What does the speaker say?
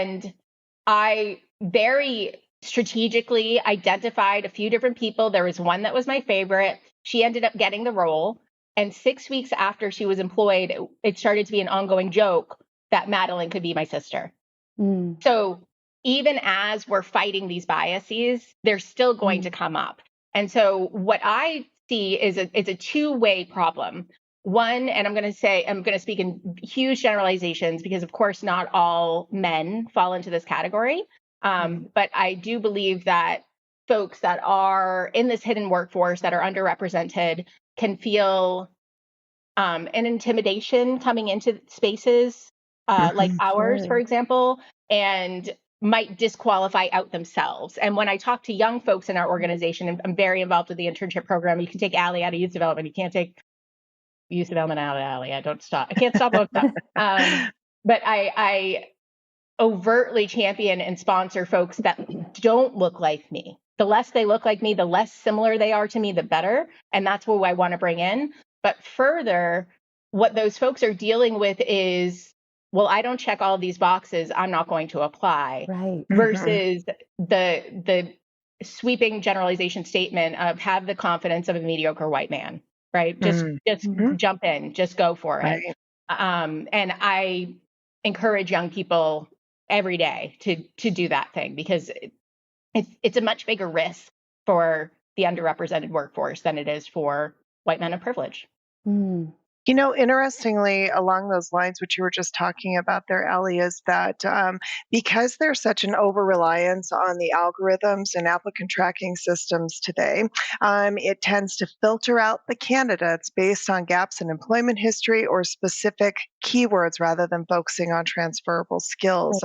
And I very strategically identified a few different people. There was one that was my favorite. She ended up getting the role. And 6 weeks after she was employed, it started to be an ongoing joke that Madeline could be my sister. So even as we're fighting these biases, they're still going to come up. And so what I see is a two-way problem. One, and I'm going to speak in huge generalizations because, of course, not all men fall into this category. But I do believe that folks that are in this hidden workforce that are underrepresented can feel an intimidation coming into spaces like ours, for example, and might disqualify out themselves. And when I talk to young folks in our organization, I'm very involved with the internship program. You can take Allie out of youth development. You can't take youth development out of Allie. I can't stop both stuff. But I overtly champion and sponsor folks that don't look like me. The less they look like me, the less similar they are to me, the better. And that's what I want to bring in. But further, what those folks are dealing with is, well, I don't check all of these boxes, I'm not going to apply. Right. Versus the sweeping generalization statement of have the confidence of a mediocre white man, right? Just jump in, just go for it. And I encourage young people every day to do that thing because it's a much bigger risk for the underrepresented workforce than it is for white men of privilege. You know, interestingly, along those lines, what you were just talking about there, Ellie, is that because there's such an over-reliance on the algorithms and applicant tracking systems today, it tends to filter out the candidates based on gaps in employment history or specific keywords rather than focusing on transferable skills.